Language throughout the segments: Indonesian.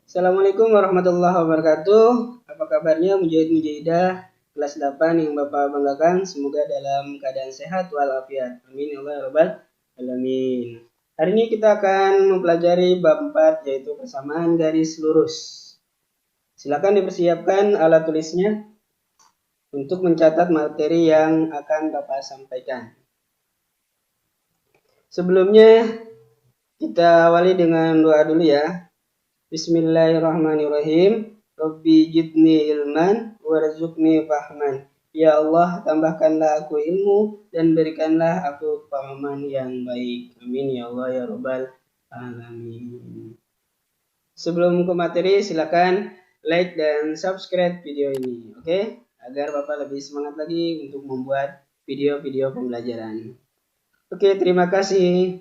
Assalamualaikum warahmatullahi wabarakatuh. Apa kabarnya Mujahid-Mujahidah kelas 8 yang Bapak banggakan? Semoga dalam keadaan sehat walafiat. Amin ya Allah ya rabbal alamin. Hari ini kita akan mempelajari bab 4 yaitu persamaan garis lurus. Silakan dipersiapkan alat tulisnya untuk mencatat materi yang akan Bapak sampaikan. Sebelumnya kita awali dengan doa dulu ya. Bismillahirrahmanirrahim. Rabbi jidni ilman warzuqni fahman. Ya Allah, tambahkanlah aku ilmu dan berikanlah aku pahaman yang baik. Amin ya Allah ya rabbal alamin. Sebelum ke materi, silakan like dan subscribe video ini, oke? Agar Bapak lebih semangat lagi untuk membuat video-video pembelajaran. Oke, terima kasih.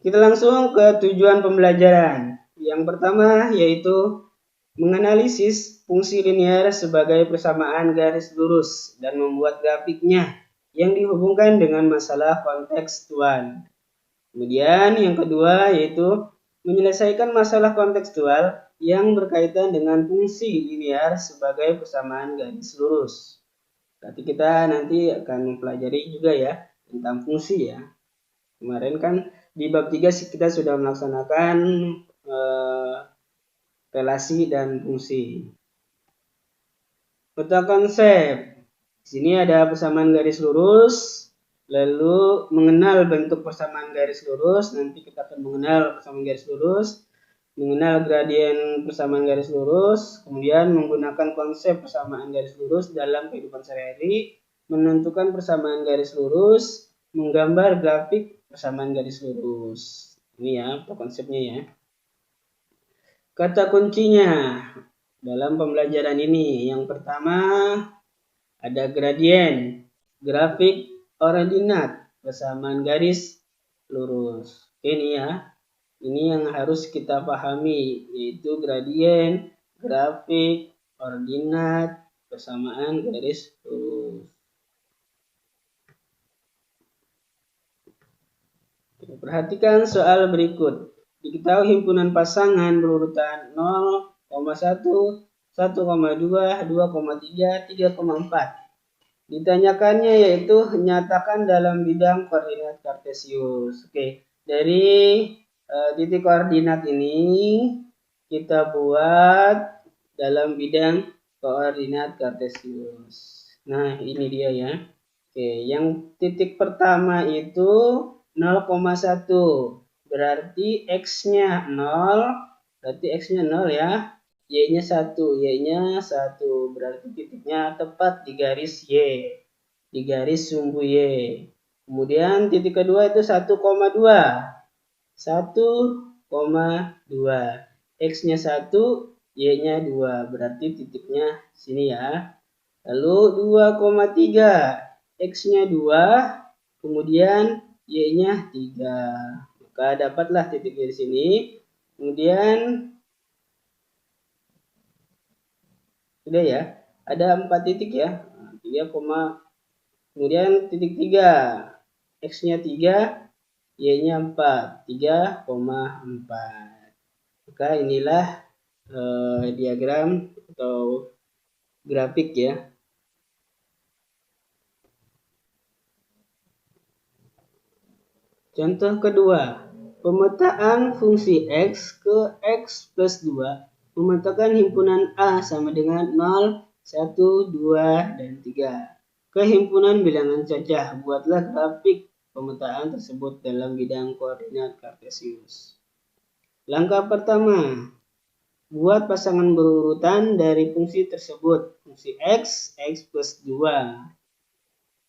Kita langsung ke tujuan pembelajaran. Yang pertama yaitu menganalisis fungsi linear sebagai persamaan garis lurus dan membuat grafiknya yang dihubungkan dengan masalah kontekstual. Kemudian yang kedua yaitu menyelesaikan masalah kontekstual yang berkaitan dengan fungsi linear sebagai persamaan garis lurus. Berarti kita nanti akan mempelajari juga ya tentang fungsi ya. Kemarin kan di bab 3 kita sudah melaksanakan relasi dan fungsi. Peta konsep. Di sini ada persamaan garis lurus, lalu mengenal bentuk persamaan garis lurus, nanti kita akan mengenal persamaan garis lurus, mengenal gradien persamaan garis lurus, kemudian menggunakan konsep persamaan garis lurus dalam kehidupan sehari-hari, menentukan persamaan garis lurus, menggambar grafik persamaan garis lurus. Ini ya konsepnya ya. Kata kuncinya dalam pembelajaran ini, yang pertama ada gradien, grafik, ordinat, persamaan garis lurus. Ini ya, ini yang harus kita pahami, yaitu gradien, grafik, ordinat, persamaan garis lurus. Perhatikan soal berikut. Diketahui himpunan pasangan berurutan 0,1, 1,2, 2,3, 3,4. Ditanyakannya yaitu nyatakan dalam bidang koordinat kartesius. Oke, dari titik koordinat ini kita buat dalam bidang koordinat kartesius. Nah, ini dia ya. Oke, yang titik pertama itu 0,1. Berarti X-nya 0, berarti X-nya 0 ya. Y-nya 1, Y-nya 1. Berarti titiknya tepat di garis Y, di garis sumbu Y. Kemudian titik kedua itu 1,2. 1,2. X-nya 1, Y-nya 2. Berarti titiknya sini ya. Lalu 2,3. X-nya 2, kemudian Y-nya 3. Maka dapatlah titiknya di sini. Kemudian sudah ya, ada 4 titik ya. 3, kemudian titik 3. X-nya 3, Y-nya 4. 3,4. Maka inilah diagram atau grafik ya. Contoh kedua, pemetaan fungsi X ke X plus 2 memetakan himpunan A sama dengan 0, 1, 2, dan 3. Kehimpunan bilangan cacah, buatlah grafik pemetaan tersebut dalam bidang koordinat kartesius. Langkah pertama, buat pasangan berurutan dari fungsi tersebut. Fungsi X, X plus 2.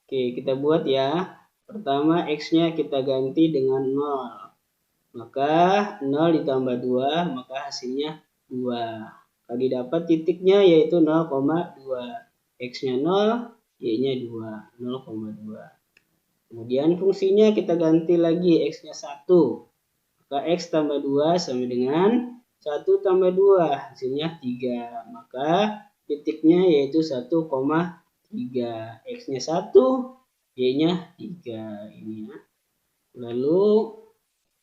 Oke, kita buat ya. Pertama X-nya kita ganti dengan 0. Maka 0 ditambah 2, maka hasilnya 2. Tadi dapat titiknya yaitu 0,2. X-nya 0, Y-nya 2. 0,2. Kemudian fungsinya kita ganti lagi X-nya 1. Maka X tambah 2 sama dengan 1 tambah 2. Hasilnya 3. Maka titiknya yaitu 1,3. X-nya 1, Y-nya 3 ini ya. Lalu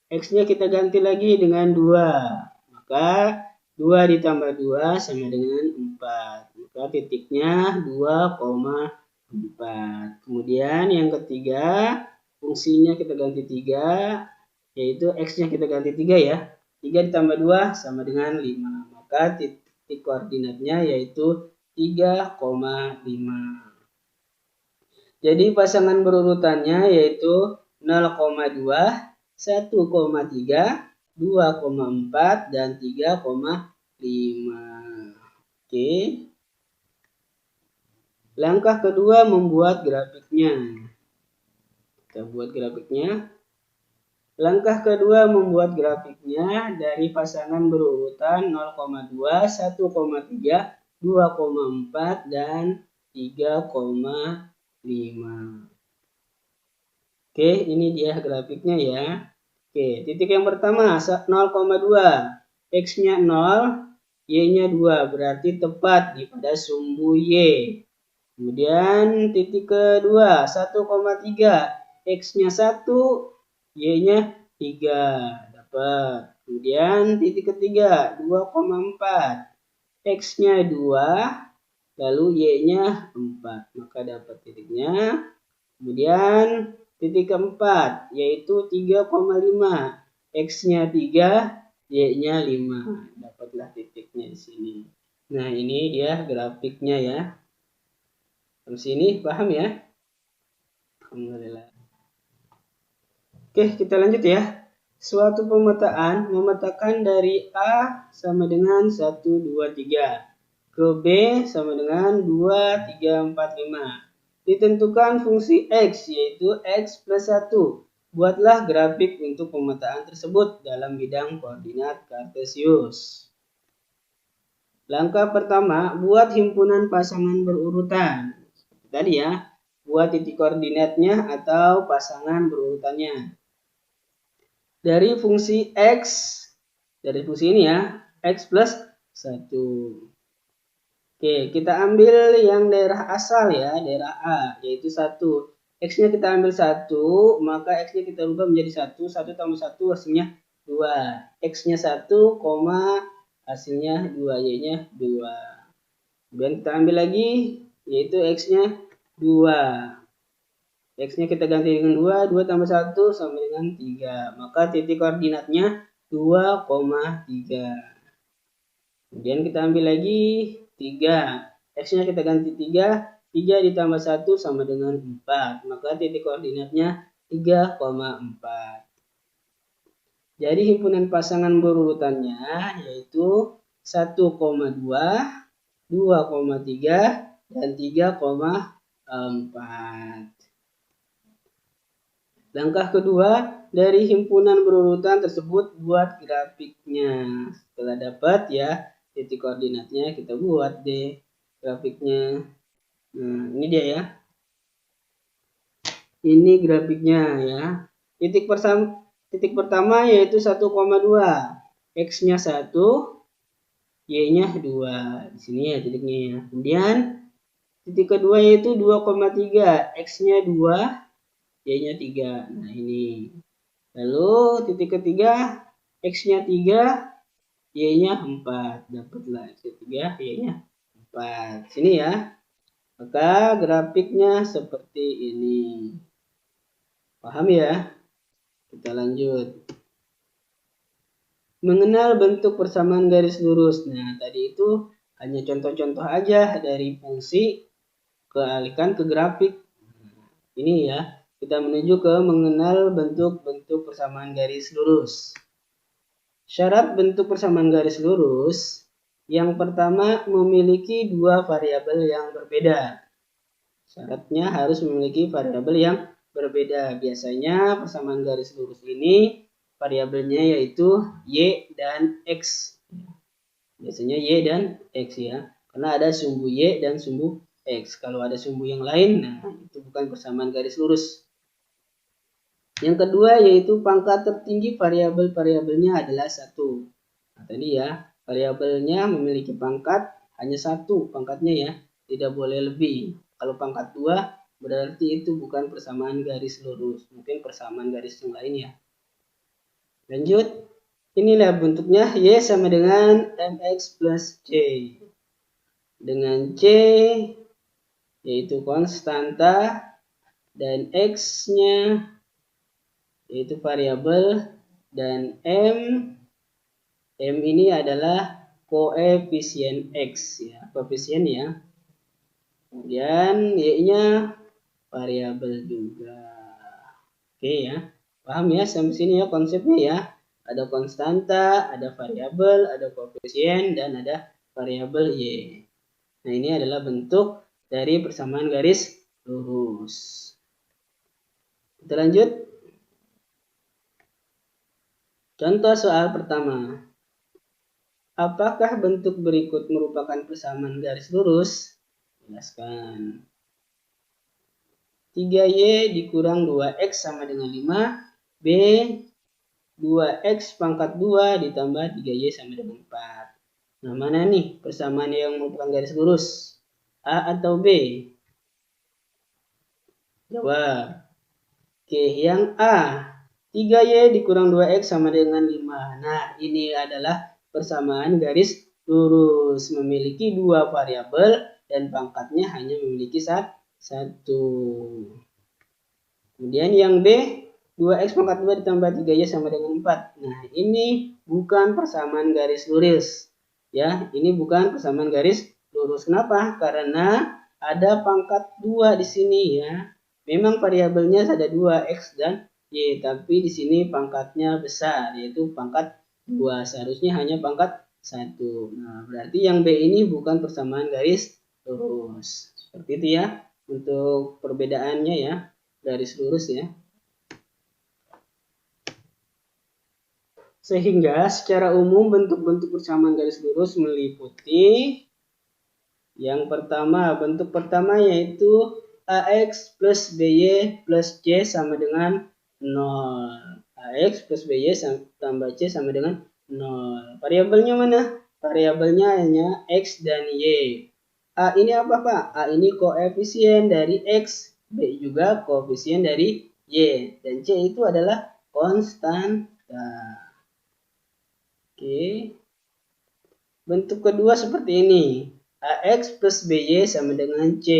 X-nya kita ganti lagi dengan 2. Maka 2 ditambah 2 sama dengan 4. Maka titiknya 2,4. Kemudian yang ketiga, fungsinya kita ganti 3, yaitu X-nya kita ganti 3 ya. 3 ditambah 2 sama dengan 5. Maka titik koordinatnya yaitu 3,5. Jadi pasangan berurutannya yaitu 0,2, 1,3, 2,4, dan 3,5. Oke. Langkah kedua membuat grafiknya. Kita buat grafiknya. Langkah kedua membuat grafiknya dari pasangan berurutan 0,2, 1,3, 2,4, dan 3,5. Oke, ini dia grafiknya ya. Oke, titik yang pertama 0,2. X-nya 0, Y-nya 2. Berarti tepat di pada sumbu Y. Kemudian titik kedua 1,3. X-nya 1, Y-nya 3. Dapat. Kemudian titik ketiga 2,4. X-nya 2, lalu Y-nya 4. Maka dapat titiknya. Kemudian titik keempat yaitu 3,5. X-nya 3, Y-nya 5. Dapatlah titiknya di sini. Nah, ini dia grafiknya ya. Terus ini paham ya? Alhamdulillah. Oke, kita lanjut ya. Suatu pemetaan memetakan dari A sama dengan 1, 2, 3 ke B sama dengan 2, 3, 4, 5. Ditentukan fungsi X, yaitu X plus 1. Buatlah grafik untuk pemetaan tersebut dalam bidang koordinat kartesius. Langkah pertama, buat himpunan pasangan berurutan. Seperti tadi ya, buat titik koordinatnya atau pasangan berurutannya. Dari fungsi X, dari fungsi ini ya, X plus 1. Oke, kita ambil yang daerah asal ya, daerah A, yaitu 1. X-nya kita ambil 1, maka X-nya kita ubah menjadi 1. 1 tambah 1 hasilnya 2. X-nya 1, hasilnya 2, Y-nya 2. Kemudian kita ambil lagi, yaitu X-nya 2. X-nya kita ganti dengan 2, 2 tambah 1 sama dengan 3. Maka titik koordinatnya 2,3. Kemudian kita ambil lagi 3. X-nya kita ganti 3. 3 ditambah 1 sama dengan 4. Maka titik koordinatnya 3,4. Jadi himpunan pasangan berurutannya yaitu 1,2, 2,3, dan 3,4. Langkah kedua, dari himpunan berurutan tersebut buat grafiknya. Setelah dapat ya titik koordinatnya, kita buat deh grafiknya. Nah, ini dia ya. Ini grafiknya ya. Titik pertama yaitu 1,2. X-nya 1, Y-nya 2. Di sini ya titiknya ya. Kemudian titik kedua yaitu 2,3. X-nya 2, Y-nya 3. Nah, ini. Lalu titik ketiga X-nya 3, Y-nya 4. Dapatlah X-nya 3, Y-nya 4. Sini ya. Maka grafiknya seperti ini. Paham ya? Kita lanjut. Mengenal bentuk persamaan garis lurus. Nah, tadi itu hanya contoh-contoh aja dari fungsi kealihkan ke grafik. Ini ya. Kita menuju ke mengenal bentuk-bentuk persamaan garis lurus. Syarat bentuk persamaan garis lurus. Yang pertama, memiliki dua variabel yang berbeda. Syaratnya harus memiliki variabel yang berbeda. Biasanya persamaan garis lurus ini variabelnya yaitu Y dan X. Biasanya Y dan X ya. Karena ada sumbu Y dan sumbu X. Kalau ada sumbu yang lain, nah itu bukan persamaan garis lurus. Yang kedua yaitu pangkat tertinggi variabel-variabelnya adalah 1. Nah, tadi ya, variabelnya memiliki pangkat hanya 1 pangkatnya ya, tidak boleh lebih. Kalau pangkat 2 berarti itu bukan persamaan garis lurus, mungkin persamaan garis yang lain ya. Lanjut, inilah bentuknya Y sama dengan MX plus C. Dengan C yaitu konstanta dan X-nya yaitu variabel, dan M ini adalah koefisien X ya, koefisien ya. Kemudian Y-nya variabel juga. Oke ya. Paham ya sampai sini ya konsepnya ya. Ada konstanta, ada variabel, ada koefisien, dan ada variabel Y. Nah, ini adalah bentuk dari persamaan garis lurus. Kita lanjut. Contoh soal pertama. Apakah bentuk berikut merupakan persamaan garis lurus? Jelaskan. 3Y dikurang 2X sama dengan 5. B, 2X pangkat 2 ditambah 3Y sama dengan 4. Nah, mana nih persamaan yang merupakan garis lurus? A atau B? Jawab. Oke, yang A. 3Y dikurang 2X sama dengan 5. Nah, ini adalah persamaan garis lurus. Memiliki dua variabel dan pangkatnya hanya memiliki satu. Kemudian yang B. 2X pangkat 2 ditambah 3Y sama dengan 4. Nah, ini bukan persamaan garis lurus. Ya, ini bukan persamaan garis lurus. Kenapa? Karena ada pangkat 2 di sini ya. Memang variabelnya ada 2, X dan Y, tapi di sini pangkatnya besar, yaitu pangkat 2. Seharusnya hanya pangkat 1. Nah, berarti yang B ini bukan persamaan garis lurus. Seperti itu ya, untuk perbedaannya ya, garis lurus ya. Sehingga secara umum bentuk-bentuk persamaan garis lurus meliputi yang pertama, bentuk pertama yaitu AX plus BY plus C sama dengan 0. AX plus BY tambah C sama dengan 0. Variabelnya mana? Variabelnya hanya X dan Y. A ini apa Pak? A ini koefisien dari X. B juga koefisien dari Y. Dan C itu adalah konstanta. Oke. Bentuk kedua seperti ini. AX plus BY sama dengan C.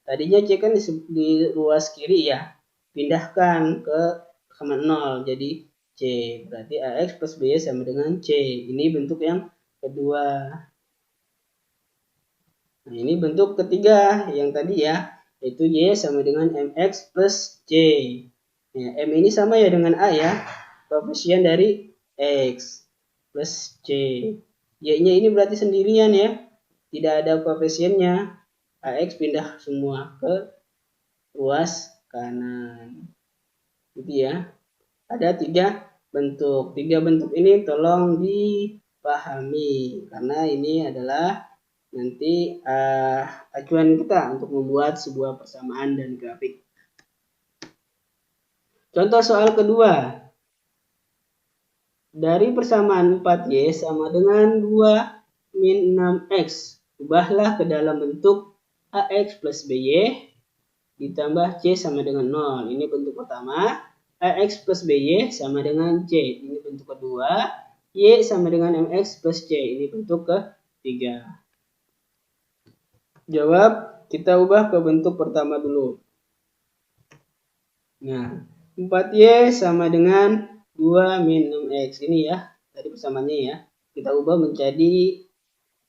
Tadinya C kan di ruas kiri ya. Pindahkan ke sama 0 jadi C. Berarti AX plus BY sama dengan C. Ini bentuk yang kedua. Nah, ini bentuk ketiga yang tadi ya. Yaitu Y sama dengan MX plus C. Ya, M ini sama ya dengan A ya. Koefisien dari X plus C. Y-nya ini berarti sendirian ya. Tidak ada koefisiennya. AX pindah semua ke ruas kanan. Gitu ya. Ada 3 bentuk. 3 bentuk ini tolong dipahami. Karena ini adalah nanti acuan kita untuk membuat sebuah persamaan dan grafik. Contoh soal kedua. Dari persamaan 4Y sama dengan 2 min 6X. Ubahlah ke dalam bentuk AX plus BY ditambah C sama dengan 0. Ini bentuk pertama. AX plus BY sama dengan C. Ini bentuk kedua. Y sama dengan MX plus C. Ini bentuk ketiga. Jawab, kita ubah ke bentuk pertama dulu. Nah, 4Y sama dengan 2 min 6X. Ini ya, tadi persamaannya ya. Kita ubah menjadi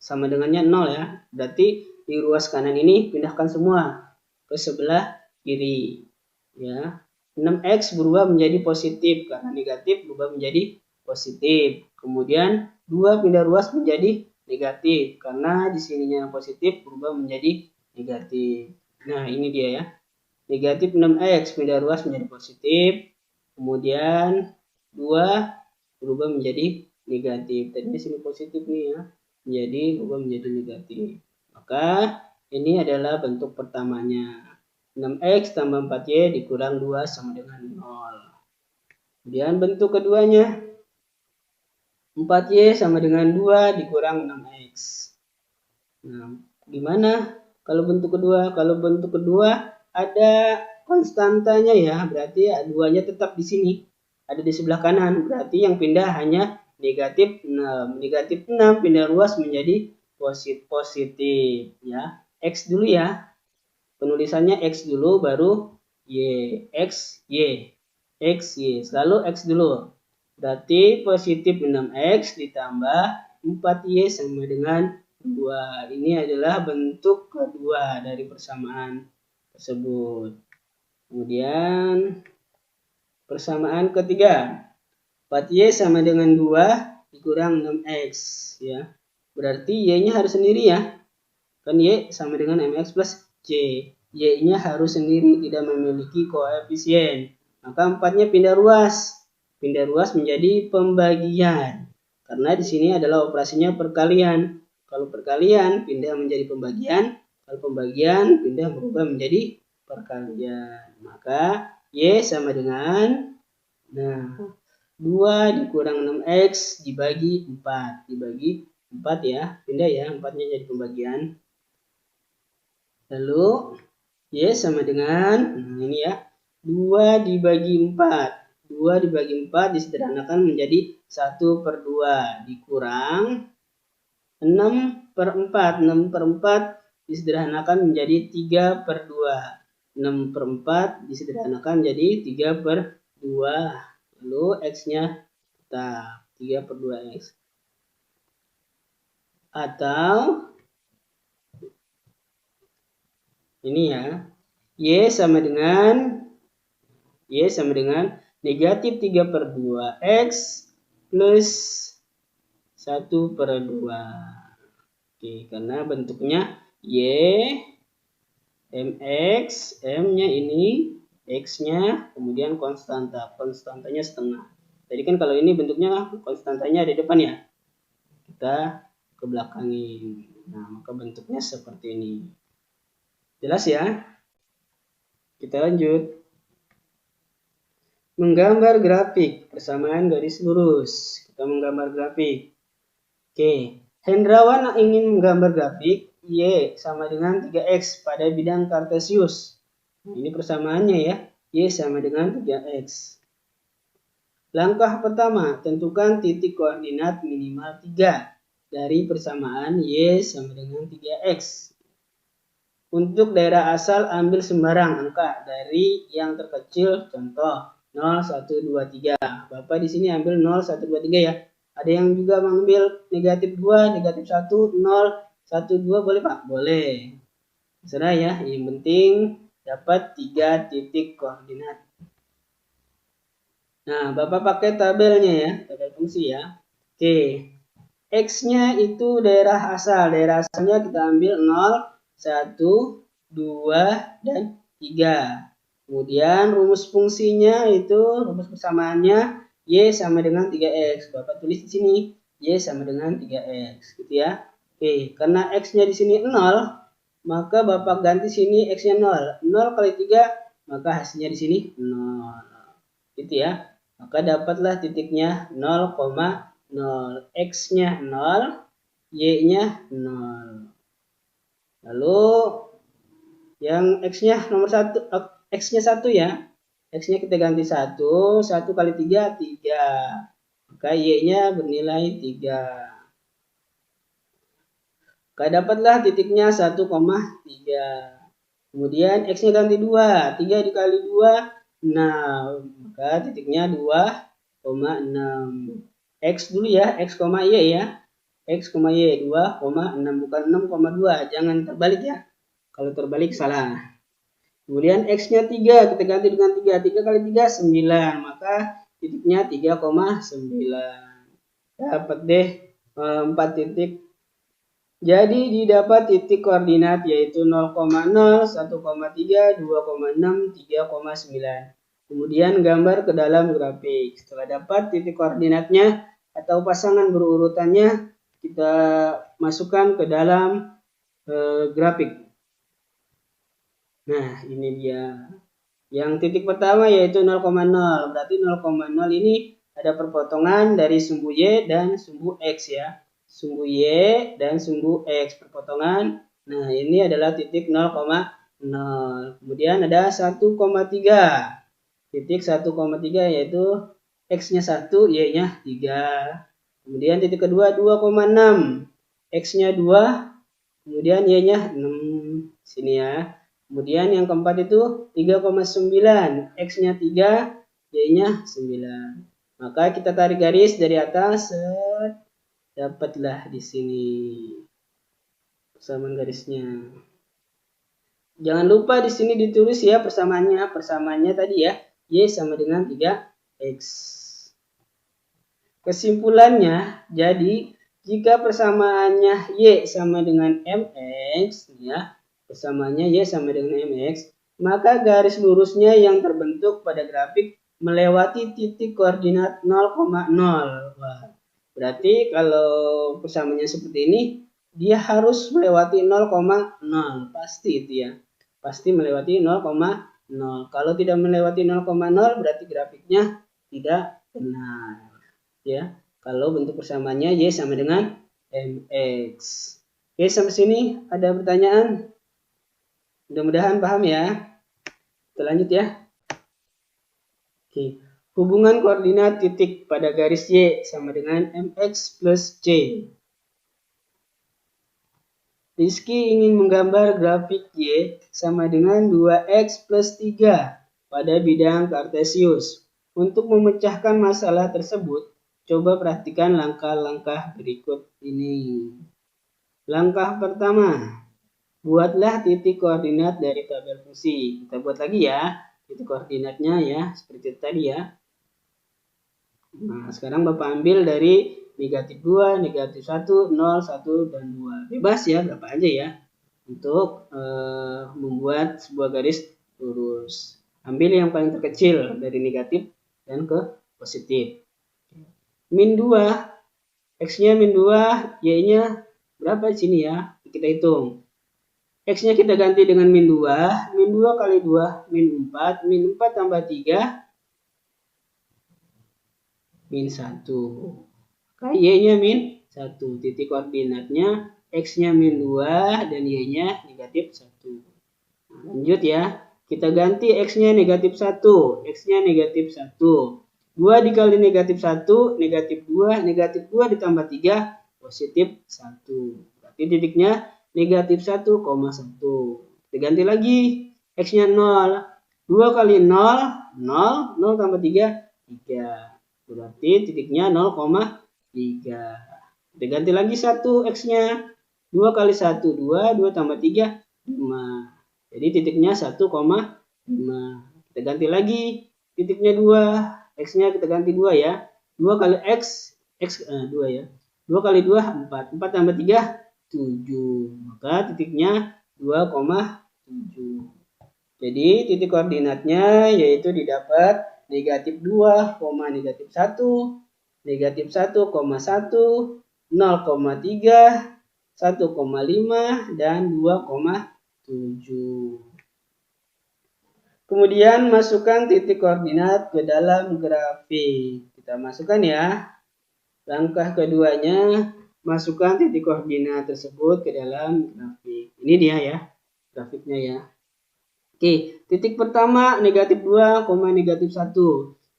sama dengannya 0 ya. Berarti di ruas kanan ini pindahkan semua ke sebelah kiri. Ya. 6X berubah menjadi positif karena negatif berubah menjadi positif. Kemudian 2 pindah ruas menjadi negatif karena di sininya positif berubah menjadi negatif. Nah, ini dia ya. Negatif 6X pindah ruas menjadi positif. Kemudian 2 berubah menjadi negatif. Tadi di sini positif nih ya. Menjadi berubah menjadi negatif. Maka ini adalah bentuk pertamanya. 6X tambah 4Y dikurang 2 sama dengan 0. Kemudian bentuk keduanya. 4Y sama dengan 2 dikurang 6X. Nah, gimana kalau bentuk kedua? Kalau bentuk kedua ada konstantanya ya, berarti 2-nya tetap di sini. ada di sebelah kanan. Berarti yang pindah hanya negatif 6. Negatif 6 pindah ruas menjadi positif. Ya. X dulu ya. Penulisannya X dulu baru Y. X, Y. X, Y. Selalu X dulu. Berarti positif 6X ditambah 4Y sama dengan 2. Ini adalah bentuk kedua dari persamaan tersebut. Kemudian persamaan ketiga. 4Y sama dengan 2 dikurang 6X. Ya. Berarti Y-nya harus sendiri ya. Kan Y sama dengan MX plus C. Y-nya harus sendiri, tidak memiliki koefisien. Maka 4-nya pindah ruas. Pindah ruas menjadi pembagian. Karena di sini adalah operasinya perkalian. Kalau perkalian pindah menjadi pembagian. Kalau pembagian pindah berubah menjadi perkalian. Maka Y sama dengan 2 dikurang 6X dibagi 4. Dibagi 4 ya. Pindah ya, 4-nya jadi pembagian. Lalu Y sama dengan, ini ya, 2 dibagi 4. 2 dibagi 4 disederhanakan menjadi 1/2 dikurang 6/4. 6/4 disederhanakan menjadi 3/2. 6/4 disederhanakan menjadi 3/2. Lalu X-nya tetap 3/2X. Atau ini ya, Y sama dengan negatif 3/2X plus 1/2. Oke, karena bentuknya Y, MX, M-nya ini, X-nya, kemudian konstanta. Konstantanya setengah. Jadi kan kalau ini bentuknya konstantanya di depan ya. Kita ke belakangin. Nah, maka bentuknya seperti ini. Jelas ya? Kita lanjut. Menggambar grafik persamaan garis lurus. Kita menggambar grafik. Oke, Hendrawan ingin menggambar grafik Y sama dengan 3X pada bidang kartesius. Ini persamaannya ya. Y sama dengan 3X. Langkah pertama, tentukan titik koordinat minimal 3 dari persamaan Y sama dengan 3X. Untuk daerah asal ambil sembarang angka dari yang terkecil, contoh 0, 1, 2, 3. Bapak di sini ambil 0, 1, 2, 3 ya. Ada yang juga mengambil negatif 2, negatif 1, 0, 1, 2 boleh Pak? Boleh. Terserah ya, yang penting dapat 3 titik koordinat. Nah, Bapak pakai tabelnya ya, tabel fungsi ya. Oke, X-nya itu daerah asal. Daerah asalnya kita ambil 0, 1, 2, dan 3. Kemudian rumus fungsinya itu, rumus persamaannya Y sama dengan 3X. Bapak tulis di sini, Y sama dengan 3X. Gitu ya. Oke, karena X-nya di sini 0, maka Bapak ganti sini X-nya 0. 0 kali 3, maka hasilnya di sini 0. Gitu ya. Maka dapatlah titiknya 0,0. X-nya 0, Y-nya 0. Lalu yang X-nya nomor 1, X-nya 1 ya. X-nya kita ganti 1, 1 kali 3, 3. Maka Y-nya bernilai 3. Maka dapatlah titiknya 1,3. Kemudian X-nya ganti 2, 3 dikali 2, 6. Maka titiknya 2,6. X dulu ya, X, Y ya. X, Y 2,6 bukan 6,2. Jangan terbalik ya. Kalau terbalik salah. Kemudian X-nya 3. Kita ganti dengan 3. 3 kali 3, 9. Maka titiknya 3,9. Dapat deh 4 titik. Jadi didapat titik koordinat yaitu 0,0, 1,3, 2,6, 3,9. Kemudian gambar ke dalam grafik. Setelah dapat titik koordinatnya atau pasangan berurutannya, kita masukkan ke dalam grafik. Nah, ini dia. Yang titik pertama yaitu 0,0. Berarti 0,0 ini ada perpotongan dari sumbu Y dan sumbu X ya. Sumbu Y dan sumbu X perpotongan. Nah, ini adalah titik 0,0. Kemudian ada 1,3. Titik 1,3 yaitu X-nya 1, Y-nya 3. Kemudian titik kedua 2,6. X-nya 2, kemudian Y-nya 6. Sini ya. Kemudian yang keempat itu 3,9. X-nya 3, Y-nya 9. Maka kita tarik garis dari atas, dapatlah di sini persamaan garisnya. Jangan lupa di sini ditulis ya persamaannya. Persamaannya tadi ya, Y sama dengan 3X. Kesimpulannya, jadi jika persamaannya Y sama dengan MX, ya, persamaannya Y sama dengan MX, maka garis lurusnya yang terbentuk pada grafik melewati titik koordinat 0,0. Wah, berarti kalau persamaannya seperti ini, dia harus melewati 0,0. Pasti itu ya. Pasti melewati 0,0. Kalau tidak melewati 0,0 berarti grafiknya tidak benar. Ya, kalau bentuk persamaannya Y sama dengan MX. Oke, sampai sini ada pertanyaan? Mudah-mudahan paham ya. Kita lanjut ya. Oke. Hubungan koordinat titik pada garis Y sama dengan MX plus C. Rizky ingin menggambar grafik Y sama dengan 2X plus 3 pada bidang kartesius. Untuk memecahkan masalah tersebut, coba perhatikan langkah-langkah berikut ini. Langkah pertama, buatlah titik koordinat dari tabel fungsi. Kita buat lagi ya, titik koordinatnya ya, seperti tadi ya. Nah, sekarang Bapak ambil dari negatif 2, negatif 1, 0, 1, dan 2. Bebas ya, berapa aja ya. Untuk membuat sebuah garis lurus. Ambil yang paling terkecil dari negatif dan ke positif. Min 2, X-nya min 2, Y-nya berapa di sini ya? Kita hitung. X-nya kita ganti dengan min 2. Min 2 kali 2, min 4. Min 4 tambah 3, min 1. Y-nya min 1. Titik koordinatnya X-nya min 2 dan Y-nya negatif 1. Nah, lanjut ya. Kita ganti X-nya negatif 1. X-nya negatif 1. 2 dikali negatif 1, negatif 2. Negatif 2 ditambah 3, positif 1. Berarti titiknya negatif 1,1. Kita ganti lagi. X-nya 0. 2 kali 0, 0. 0 tambah 3, 3. Berarti titiknya 0,3. Kita ganti lagi 1 X-nya. 2 kali 1, 2. 2 tambah 3, 5. Jadi titiknya 1,5. Kita ganti lagi titiknya 2. X-nya kita ganti 2 ya. 2 kali X 2 ya. 2 kali 2, 4. 4 tambah 3, 7. Maka titiknya 2,7. Jadi titik koordinatnya yaitu didapat negatif 2, negatif 1, negatif 1,1, 0,3, 1,5, dan 2,7. Kemudian masukkan titik koordinat ke dalam grafik. Kita masukkan ya. Langkah keduanya, masukkan titik koordinat tersebut ke dalam grafik. Ini dia ya, grafiknya ya. Oke, titik pertama negatif 2, negatif 1.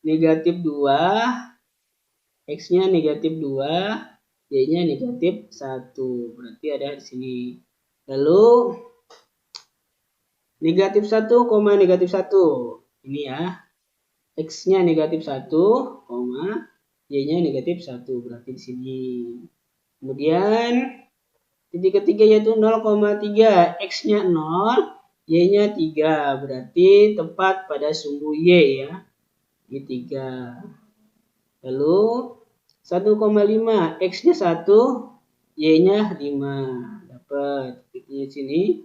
Negatif 2, X-nya negatif 2, Y-nya negatif 1. Berarti ada di sini. Lalu negatif 1, negatif 1. Ini ya. X-nya negatif 1, Y-nya negatif 1. Berarti di sini. Kemudian titik ketiga yaitu 0,3. X-nya 0. Y-nya 3, berarti tepat pada sumbu Y ya. Ini 3. Lalu 1,5, X-nya 1, Y-nya 5. Dapat titiknya di sini.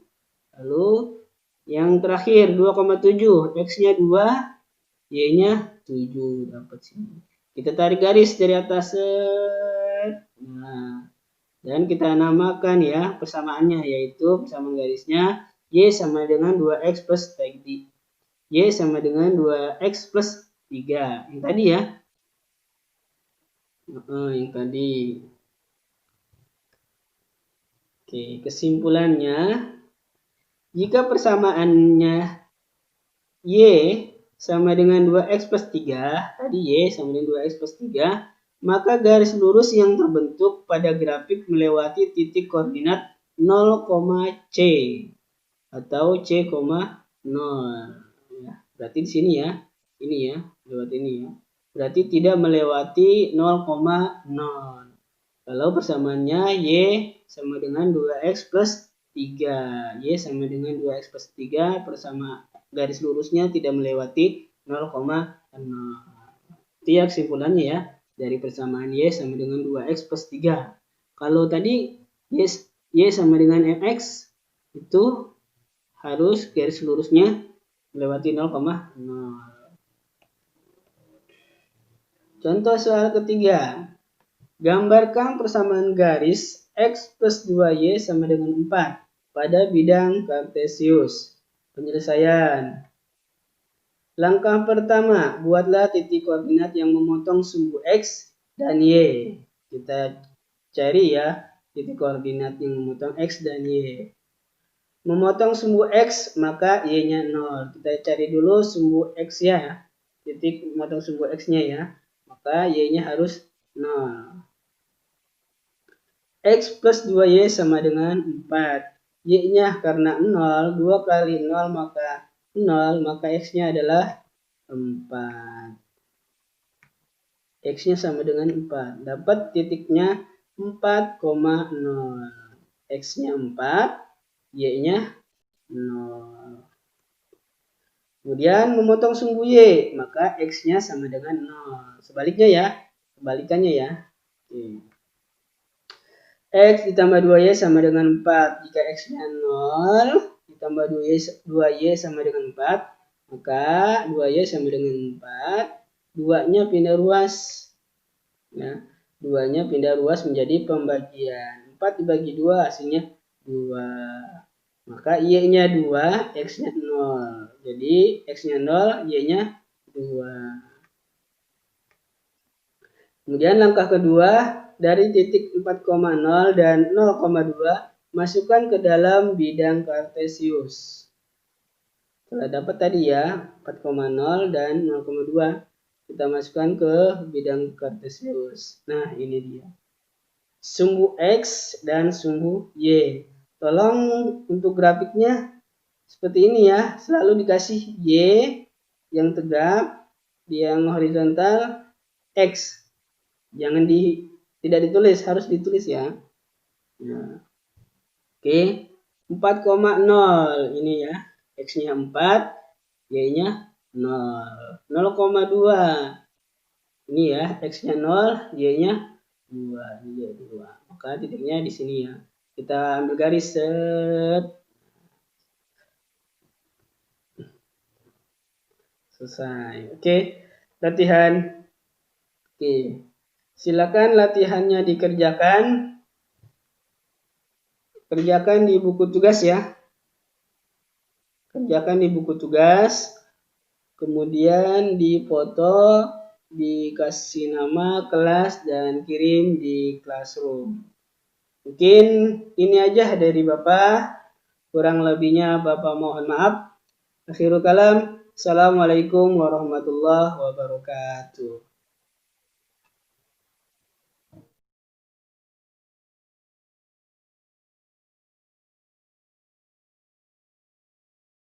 Lalu yang terakhir 2,7, X-nya 2, Y-nya 7. Dapat sini. Kita tarik garis dari atas. Nah, dan kita namakan ya persamaannya, yaitu persamaan garisnya Y sama dengan 2X plus tadi. Y sama dengan 2X plus 3. Yang tadi ya. Yang tadi. Oke, kesimpulannya. Jika persamaannya Y sama dengan 2x plus 3, tadi Y sama dengan 2x plus 3, maka garis lurus yang terbentuk pada grafik melewati titik koordinat 0, C atau C, 0. Ya, berarti di sini ya, ini ya, lewat ini ya. Berarti tidak melewati 0, 0. Kalau persamaannya Y sama dengan 2x plus 3. Y sama dengan 2x plus 3, persama garis lurusnya tidak melewati 0, 0. Itu ya kesimpulannya ya, dari persamaan Y sama dengan 2x plus 3. Kalau tadi Y sama dengan mx, itu harus garis lurusnya melewati 0, 0. Contoh soal ketiga. Gambarkan persamaan garis X plus 2Y sama dengan 4 pada bidang kartesius. Penyelesaian. Langkah pertama, buatlah titik koordinat yang memotong sumbu X dan Y. Kita cari ya, titik koordinat yang memotong X dan Y. Memotong sumbu X, maka Y-nya 0. Kita cari dulu sumbu X ya. Titik memotong sumbu X-nya ya. Maka Y-nya harus 0. X plus 2Y sama dengan 4. Y-nya karena 0, 2 kali 0 maka 0, maka X-nya adalah 4. X-nya sama dengan 4. Dapat titiknya 4, 0. X-nya 4, Y-nya 0. Kemudian memotong sumbu Y, maka X-nya sama dengan 0. Sebaliknya ya, kebalikannya ya. Oke. X ditambah 2Y sama dengan 4. Jika X-nya 0, ditambah 2Y sama dengan 4, maka 2Y sama dengan 4. 2-nya pindah ruas. Ya, 2-nya pindah ruas menjadi pembagian. 4 dibagi 2 hasilnya 2. Maka Y-nya 2, X-nya 0. Jadi X-nya 0, Y-nya 2. Kemudian langkah kedua, dari titik 4,0 dan 0,2 masukkan ke dalam bidang kartesius. Setelah dapat tadi ya 4,0 dan 0,2, kita masukkan ke bidang kartesius. Nah ini dia, sumbu X dan sumbu Y. Tolong untuk grafiknya seperti ini ya, selalu dikasih Y yang tegap, yang horizontal, X. Jangan tidak ditulis, harus ditulis ya. Nah, oke, 4,0 ini ya, X-nya 4, Y-nya 0. 0,2 ini ya, X-nya 0, Y-nya 2. Ini 2. Maka titiknya di sini ya. Kita ambil garis set. Selesai. Oke, latihan. Oke. Silakan latihannya dikerjakan. Kerjakan di buku tugas ya. Kerjakan di buku tugas. Kemudian difoto, dikasih nama kelas dan kirim di classroom. Mungkin ini aja dari Bapak. Kurang lebihnya Bapak mohon maaf. Akhirul kalam. Assalamualaikum warahmatullahi wabarakatuh.